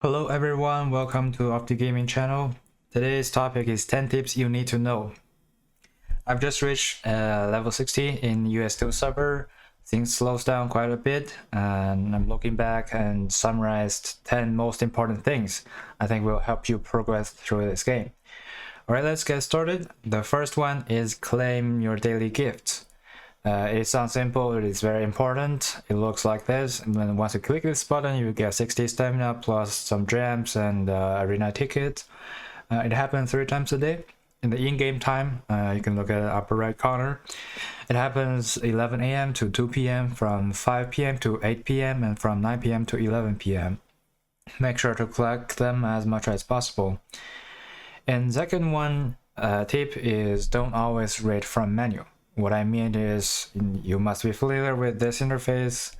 Hello everyone, welcome to Opti Gaming channel. Today's topic is 10 tips you need to know. I've just reached level 60 in US2 server. Things slows down quite a bit, and I'm looking back and summarized 10 most important things I think will help you progress through this game. Alright, let's get started. The first one is claim your daily gifts. It sounds simple, it is very important. It looks like this, and then once you click this button, you get 60 stamina plus some gems and arena ticket. It happens 3 times a day. In the in-game time, you can look at the upper right corner. It happens 11 a.m. to 2 p.m., from 5 p.m. to 8 p.m., and from 9 p.m. to 11 p.m. Make sure to collect them as much as possible. And second one tip is don't always raid from menu. What I mean is you must be familiar with this interface.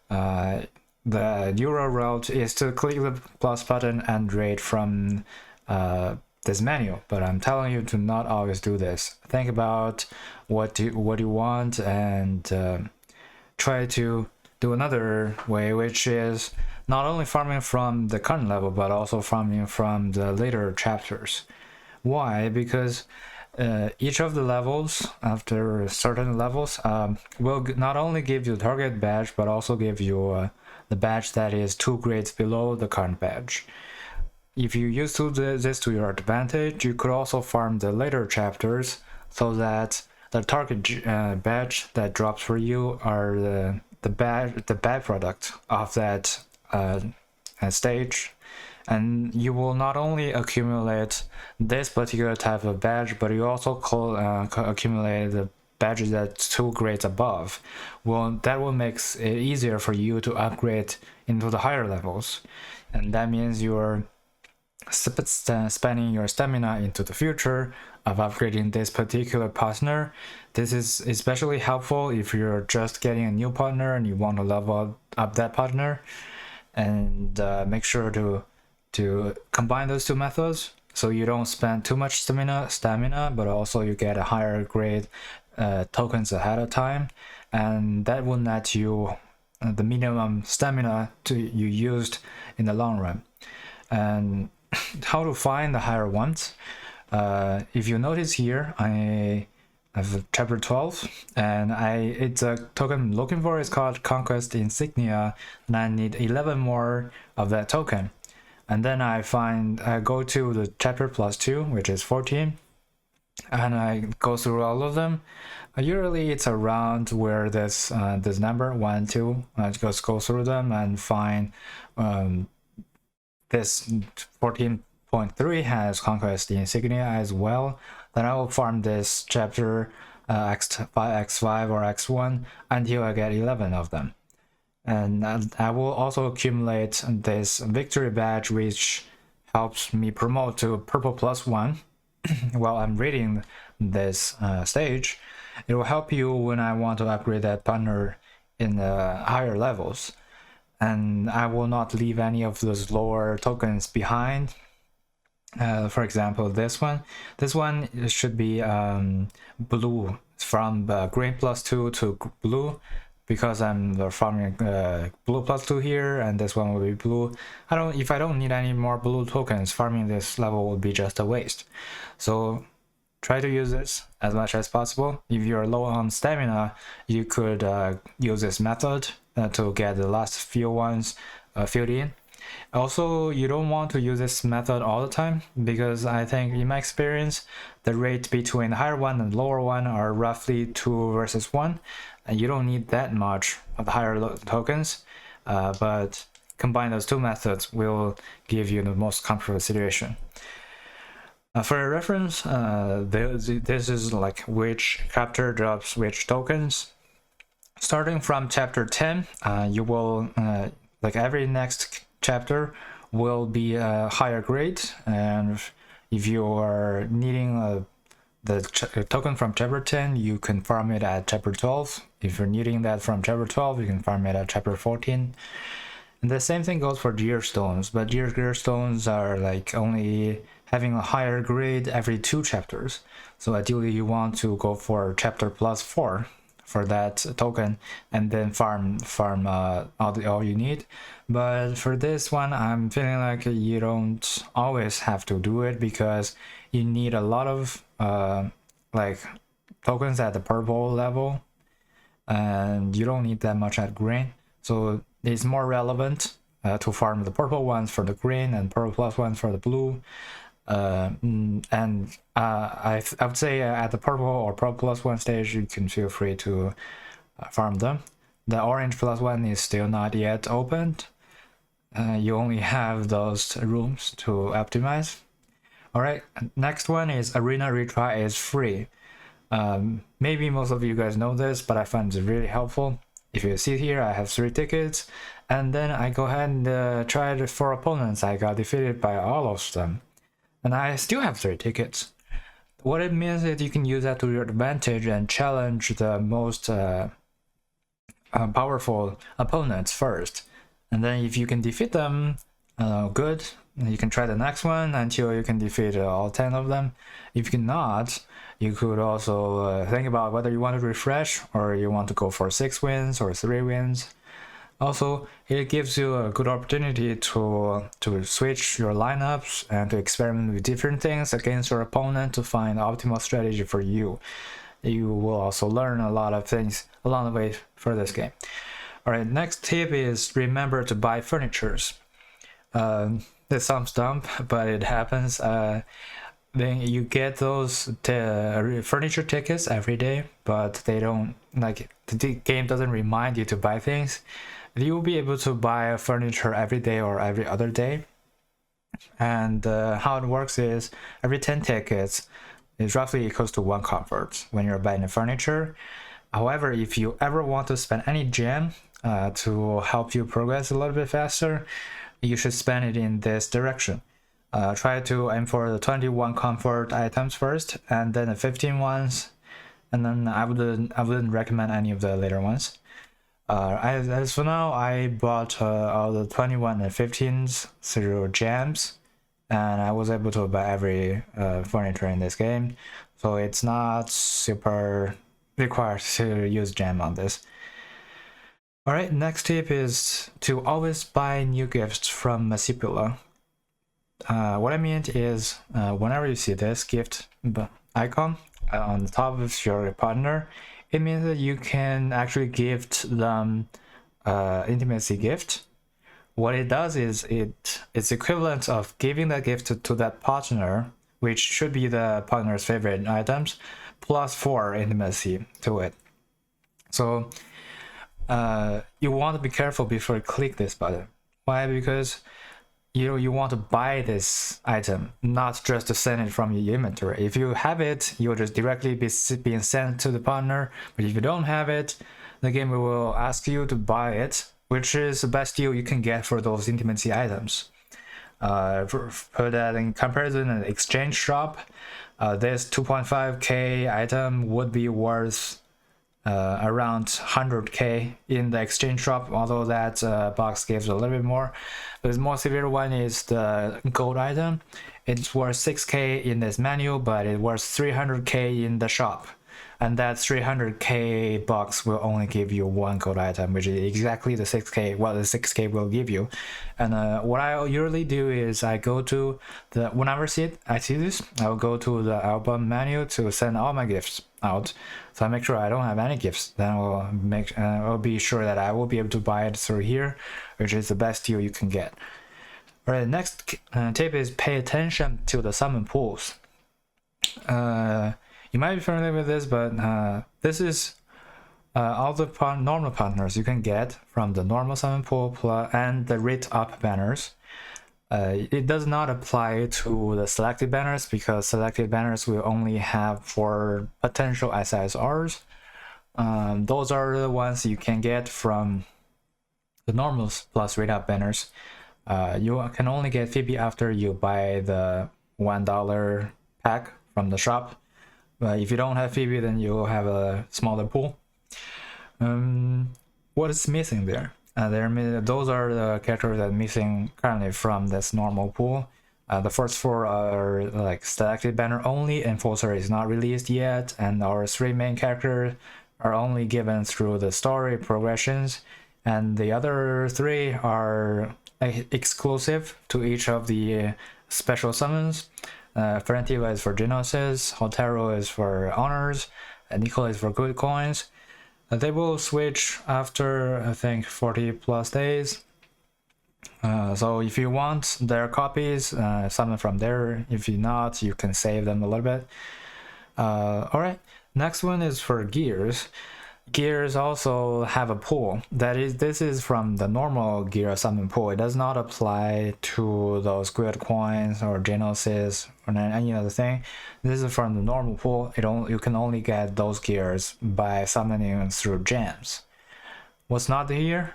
The Euro route is to click the plus button and raid from this menu, but I'm telling you to not always do this. Think about what you want and try to do another way, which is not only farming from the current level, but also farming from the later chapters. Why? Because each of the levels, after certain levels, will not only give you target badge, but also give you the badge that is 2 grades below the current badge. If you use this to your advantage, you could also farm the later chapters so that the target badge that drops for you are the byproduct of that stage. And you will not only accumulate this particular type of badge, but you also accumulate the badges that's 2 grades above. That will make it easier for you to upgrade into the higher levels, and that means you're spending your stamina into the future of upgrading this particular partner. This is especially helpful if you're just getting a new partner and you want to level up that partner, and make sure to combine those 2 methods so you don't spend too much stamina, but also you get a higher grade tokens ahead of time, and that will net you the minimum stamina you used in the long run. And how to find the higher ones? If you notice here, I have chapter 12, and it's a token I'm looking for. It's called Conquest Insignia, and I need 11 more of that token. And then I go to the chapter +2, which is 14, and I go through all of them. Usually it's around where this number 1, 2. I just go through them and find this 14.3 has Conquest Insignia as well. Then I will farm this chapter X5 or X1 until I get 11 of them. And I will also accumulate this victory badge, which helps me promote to purple +1 while I'm reading this stage. It will help you when I want to upgrade that partner in the higher levels, and I will not leave any of those lower tokens behind. For example, this one should be blue, from green +2 to blue, because I'm farming blue +2 here, and this one will be blue. If I don't need any more blue tokens, farming this level will be just a waste. So try to use this as much as possible. If you're low on stamina, you could use this method to get the last few ones filled in. Also, you don't want to use this method all the time, because I think in my experience the rate between the higher one and lower one are roughly 2 versus 1, and you don't need that much of the higher tokens, but combine those 2 methods will give you the most comfortable situation. For a reference, this is like which chapter drops which tokens. Starting from chapter 10, you will like every next chapter will be a higher grade, and if you are needing the token from chapter 10, you can farm it at chapter 12. If you're needing that from chapter 12, you can farm it at chapter 14. And the same thing goes for gear stones, but gear stones are like only having a higher grade every 2 chapters. So ideally you want to go for chapter +4 for that token and then farm all you need. But for this one, I'm feeling like you don't always have to do it, because you need a lot of like tokens at the purple level, and you don't need that much at green. So it's more relevant to farm the purple ones for the green and purple plus ones for the blue. I would say at the purple or purple plus one stage, you can feel free to farm them. The orange plus one is still not yet opened. You only have those rooms to optimize. Alright, next one is Arena Retry is free. Maybe most of you guys know this, but I find it really helpful. If you see here, I have 3 tickets, and then I go ahead and try it for opponents. I got defeated by all of them, and I still have 3 tickets. What it means is you can use that to your advantage and challenge the most powerful opponents first. And then if you can defeat them, good. You can try the next one until you can defeat all 10 of them. If you cannot, you could also think about whether you want to refresh or you want to go for 6 wins or 3 wins. Also, it gives you a good opportunity to switch your lineups and to experiment with different things against your opponent to find the optimal strategy for you. You will also learn a lot of things along the way for this game. Alright, next tip is remember to buy furnitures. This sounds dumb, but it happens. Then you get those furniture tickets every day, but they don't, like, the game doesn't remind you to buy things. You will be able to buy a furniture every day or every other day. And how it works is every 10 tickets is roughly equals to 1 comfort when you're buying the furniture. However, if you ever want to spend any gem to help you progress a little bit faster, you should spend it in this direction. Try to aim for the 21 comfort items first, and then the 15 ones, and then I wouldn't recommend any of the later ones. As for now, I bought all the 21 and 15s through gems, and I was able to buy every furniture in this game, so it's not super required to use gem on this. Alright, next tip is to always buy new gifts from Muscipla. What I mean is, whenever you see this gift icon on the top of your partner, it means that you can actually gift them intimacy gift. What it does is it's equivalent of giving that gift to that partner, which should be the partner's favorite items, plus 4 intimacy to it. So you want to be careful before you click this button. Why? Because you want to buy this item, not just to send it from your inventory. If you have it, you'll just directly be being sent to the partner. But if you don't have it, the game will ask you to buy it, which is the best deal you can get for those intimacy items. Put that in comparison, an exchange shop, this 2.5k item would be worth around 100k in the exchange shop, although that box gives a little bit more. The more severe one is the gold item. It's worth 6k in this menu, but it's worth 300k in the shop, and that 300k box will only give you 1 gold item, which is exactly the 6k what the 6k will give you. And what I usually do is I go to the, whenever I see this, I'll go to the album menu to send all my gifts out. So I make sure I don't have any gifts. Then I'll be sure that I will be able to buy it through here, which is the best deal you can get. Alright, next tip is pay attention to the summon pools. You might be familiar with this, but this is all the normal partners you can get from the normal summon pool and the rate up banners. It does not apply to the selected banners, because selected banners will only have for potential SSRs. Those are the ones you can get from the normals plus rate up banners. You can only get Phoebe after you buy the $1 pack from the shop. But if you don't have Phoebe, then you'll have a smaller pool. What is missing there? Those are the characters that are missing currently from this normal pool. The first 4 are like selected banner only, Enforcer is not released yet, and our 3 main characters are only given through the story progressions, and the other 3 are exclusive to each of the special summons. Ferrentiva is for Genesis, Hotero is for honors, and Nicola is for good coins. They will switch after, I think, 40 plus days. So if you want their copies, summon from there. If you not, you can save them a little bit. Alright, next one is for gears. Gears also have a pool. This is from the normal gear summon pool. It does not apply to those good coins or Genesis or any other thing. This is from the normal pool. You can only get those gears by summoning through gems. What's not here?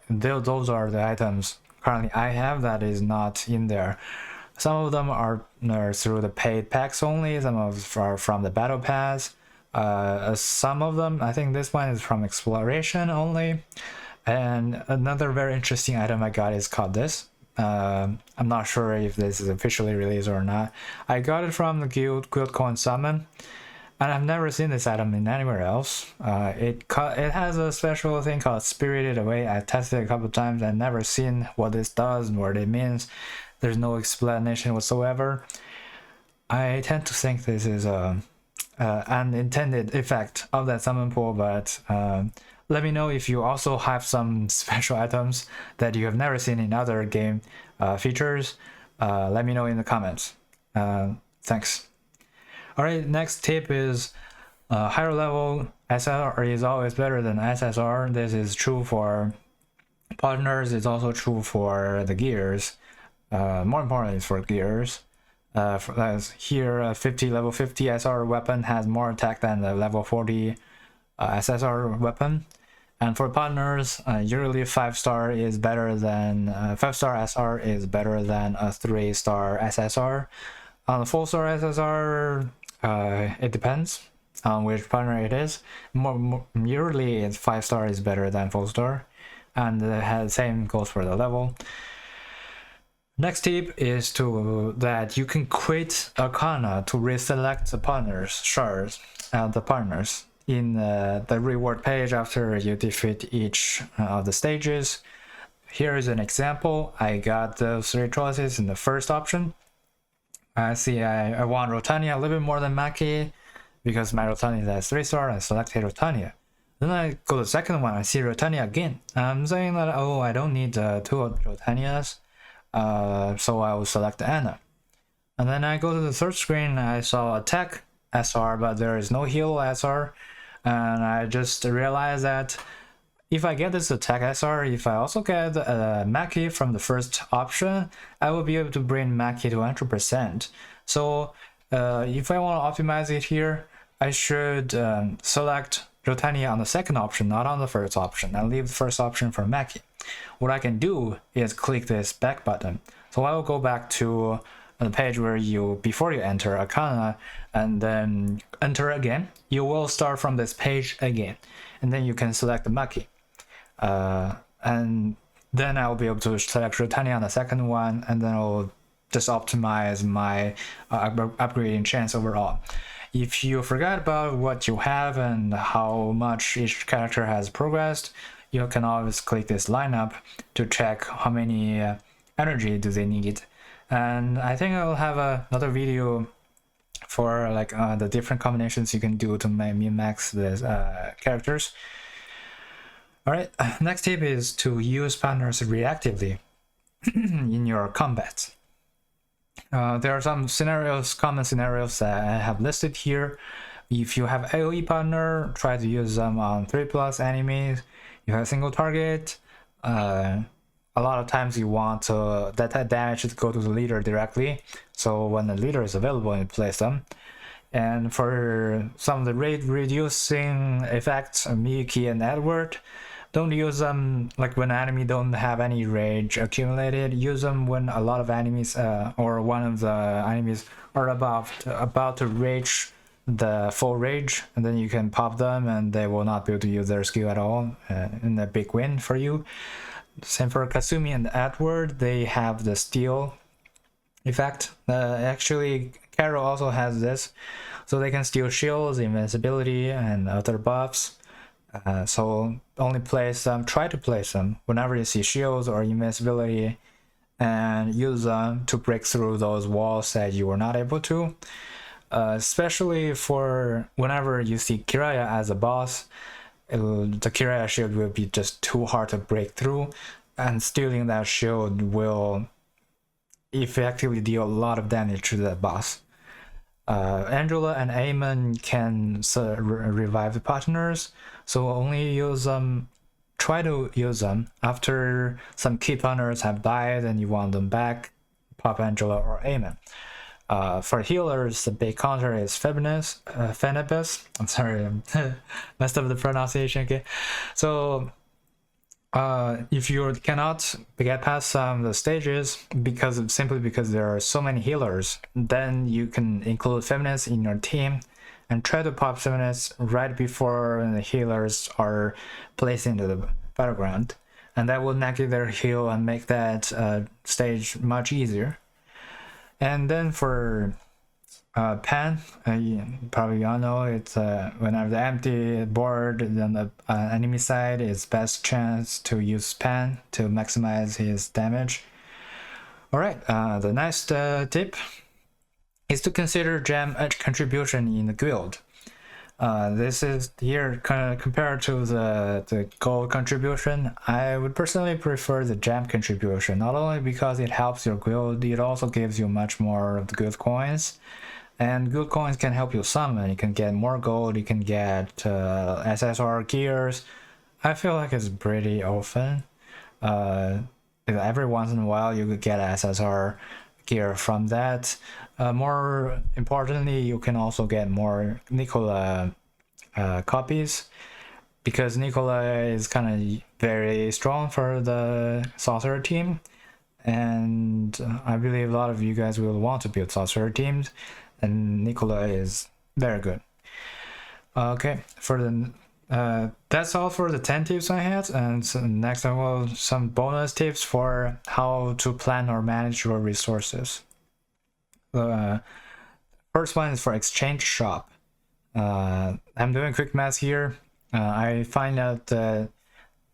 Those are the items currently I have that is not in there. Some of them are through the paid packs only. Some of them are from the battle pass. Some of them, I think this one is from exploration only. And another very interesting item I got is called this. I'm not sure if this is officially released or not. I got it from the guild coin summon, and I've never seen this item in anywhere else. It has a special thing called Spirited Away. I tested it a couple of times and never seen what this does and what it means. There's no explanation whatsoever. I tend to think this is an unintended effect of that summon pool, but let me know if you also have some special items that you have never seen in other game features. Let me know in the comments. Thanks. Alright, next tip is higher level SR is always better than SSR. This is true for partners, it's also true for the gears. More importantly, it's for gears. Here, level 50 SR weapon has more attack than the level 40 SSR weapon. And for partners, usually 5-star is better than 5-star SR is better than a 3-star SSR. On the 4-star SSR, it depends on which partner it is. Usually, 5-star is better than 4-star, and the same goes for the level. Next tip is that you can quit Arcana to reselect the partners shards and the partners in the reward page after you defeat each of the stages. Here is an example. I got those 3 choices in the first option. I see I want Rotania a little bit more than Maki because my Rotania is at 3-star. I selected Rotania. Then I go to the second one. I see Rotania again. I'm saying that, oh, I don't need 2 Rotanias. So I will select Anna. And then I go to the third screen. I saw attack SR, but there is no heal SR. And I just realized that if I get this attack SR, if I also get Maki from the first option, I will be able to bring Maki to 100%. So if I want to optimize it here, I should select Rotania on the second option, not on the first option, and leave the first option for Maki. What I can do is click this back button. So I will go back to the page where before you enter Arcana, and then enter again. You will start from this page again, and then you can select the Maki. And then I'll be able to select Rotania on the second one, and then I'll just optimize my upgrading chance overall. If you forgot about what you have and how much each character has progressed, you can always click this lineup to check how many energy do they need. And I think I'll have another video for like the different combinations you can do to min-max the characters. Alright, next tip is to use partners reactively in your combat. There are some common scenarios that I have listed here. If you have AoE partner, try to use them on 3+ enemies. You have a single target. A lot of times you want that damage to go to the leader directly. So when the leader is available, you place them. And for some of the rate reducing effects, Miyuki and Edward, don't use them like when enemy don't have any rage accumulated. Use them when a lot of enemies or one of the enemies are about to rage the full rage, and then you can pop them and they will not be able to use their skill at all, and a big win for you. Same for Kasumi and Edward, they have the steal effect. Actually Carol also has this, so they can steal shields, invincibility, and other buffs. So only place them, try to place them whenever you see shields or invincibility, and use them to break through those walls that you were not able to. Especially for whenever you see Kiraya as a boss, the Kiraya shield will be just too hard to break through, and stealing that shield will effectively deal a lot of damage to that boss. Angela and Eamon can revive the partners, so only use them. Try to use them after some key partners have died and you want them back. Pop Angela or Eamon. For healers, the big counter is Phenibus. I'm sorry, I messed up the pronunciation. Okay, so if you cannot get past the stages simply because there are so many healers, then you can include feminists in your team and try to pop feminists right before the healers are placed into the battleground, and that will negate their heal and make that stage much easier. And then for Pan, probably y'all know it's whenever the empty board on the enemy side, is best chance to use Pan to maximize his damage. Alright, the next tip is to consider gem contribution in the guild. This is here compared to the gold contribution. I would personally prefer the gem contribution, not only because it helps your guild, it also gives you much more of the guild coins. And guild coins can help you summon. You can get more gold, you can get SSR gears. I feel like it's pretty often. Every once in a while you could get SSR gear from that. More importantly, you can also get more Nicola copies, because Nicola is kind of very strong for the sorcerer team, and I believe a lot of you guys will want to build sorcerer teams, and Nicola is very good. Okay, for the that's all for the 10 tips I had, and so next I will some bonus tips for how to plan or manage your resources. First one is for exchange shop. I'm doing quick math here. I find out the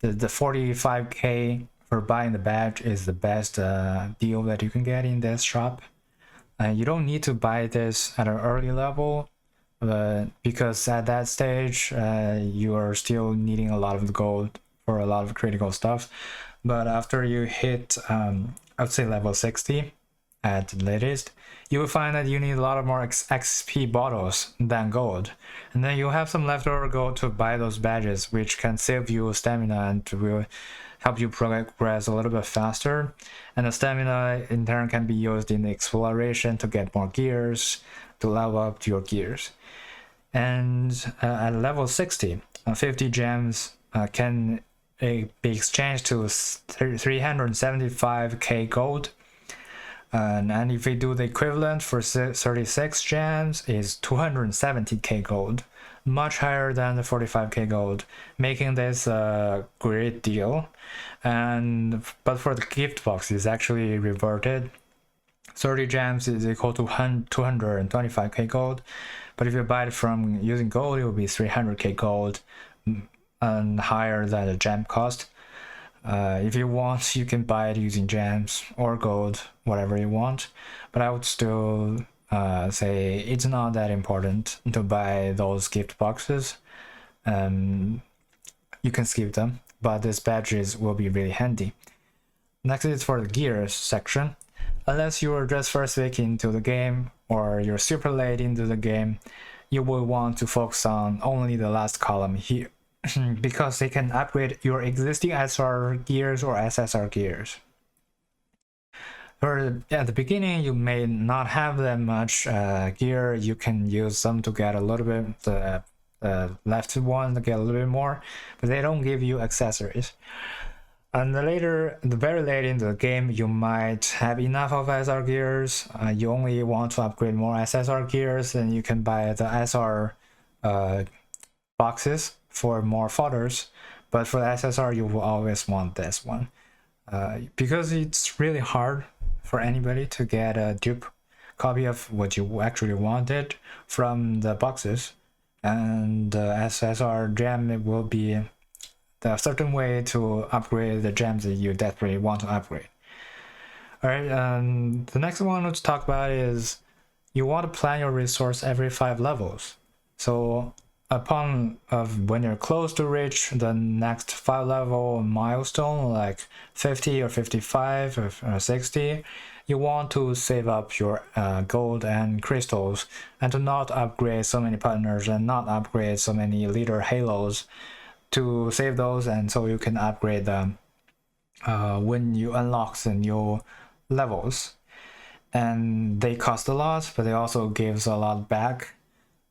45k for buying the badge is the best deal that you can get in this shop. You don't need to buy this at an early level, because at that stage you are still needing a lot of gold for a lot of critical stuff. But after you hit I would say level 60 at the latest, you will find that you need a lot of more XP bottles than gold, and then you have some leftover gold to buy those badges, which can save you stamina and will help you progress a little bit faster. And the stamina in turn can be used in exploration to get more gears, to level up your gears. And at level 60, 50 gems can be exchanged to 375k gold. And if we do the equivalent for 36 gems, is 270k gold, much higher than the 45k gold, making this a great deal. But for the gift box, it's actually reverted. 30 gems is equal to 225k gold, but if you buy it from using gold, it will be 300k gold, and higher than the gem cost. If you want, you can buy it using gems or gold, whatever you want, but I would still say it's not that important to buy those gift boxes. You can skip them, but these badges will be really handy. Next is for the gears section. Unless you are just first week into the game or you're super late into the game, you will want to focus on only the last column here, because they can upgrade your existing SR gears or SSR gears. At the beginning, you may not have that much gear. You can use them to get a little bit, the left one to get a little bit more, but they don't give you accessories. And very late in the game, you might have enough of SR gears. You only want to upgrade more SSR gears, and you can buy the SR boxes for more fodders. But for the SSR, you will always want this one, because it's really hard for anybody to get a dupe copy of what you actually wanted from the boxes, and the SSR gem will be the certain way to upgrade the gems that you desperately want to upgrade. Alright, the next one to talk about is you want to plan your resource every 5 levels. So upon when you're close to reach the next 5 level milestone, like 50 or 55 or 60, you want to save up your gold and crystals, and to not upgrade so many partners and not upgrade so many leader halos, to save those, and so you can upgrade them when you unlock the new levels. And they cost a lot, but they also gives a lot back.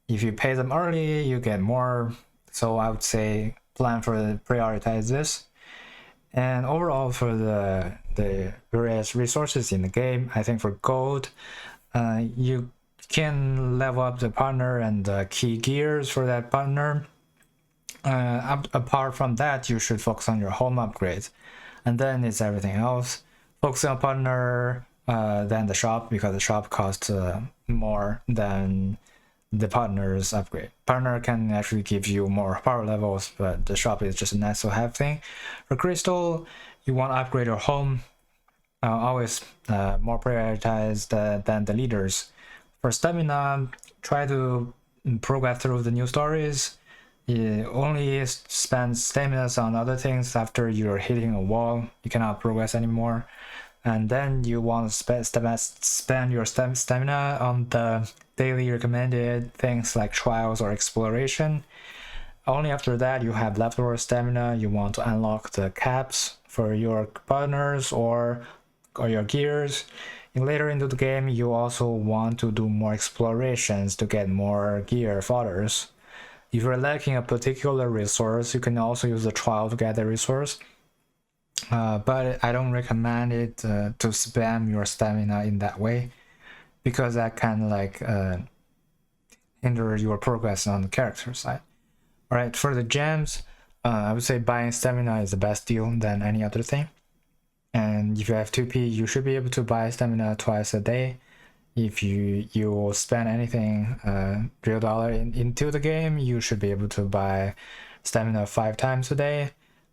If you pay them early, you get more. So I would say plan for prioritize this. And overall, for the various resources in the game, I think for gold, you can level up the partner and the key gears for that partner. Apart from that, you should focus on your home upgrades, and then it's everything else. Focusing on partner than the shop, because the shop costs more than the partner's upgrade. Partner can actually give you more power levels, but the shop is just a nice to have thing. For crystal, you want to upgrade your home, always more prioritized than the leaders. For stamina, try to progress through the new stories. You only spend stamina on other things after you're hitting a wall. You cannot progress anymore. And then you want to spend your stamina on the daily recommended things like trials or exploration. Only after that you have leftover stamina. You want to unlock the caps for your partners or your gears. And later into the game, you also want to do more explorations to get more gear fodders. If you're lacking a particular resource, you can also use the trial to get the resource. But I don't recommend it to spam your stamina in that way, because that can like hinder your progress on the character side. Alright, for the gems, I would say buying stamina is the best deal than any other thing. And if you have 2p, you should be able to buy stamina twice a day. If you spend anything real dollar into the game, you should be able to buy stamina 5 times a day.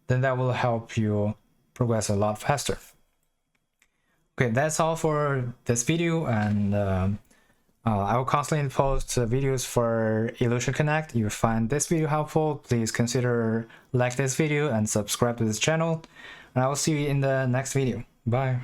Then that will help you progress a lot faster. Okay, that's all for this video, and I will constantly post videos for Illusion Connect. If you find this video helpful, please consider like this video and subscribe to this channel, and I will see you in the next video. Bye.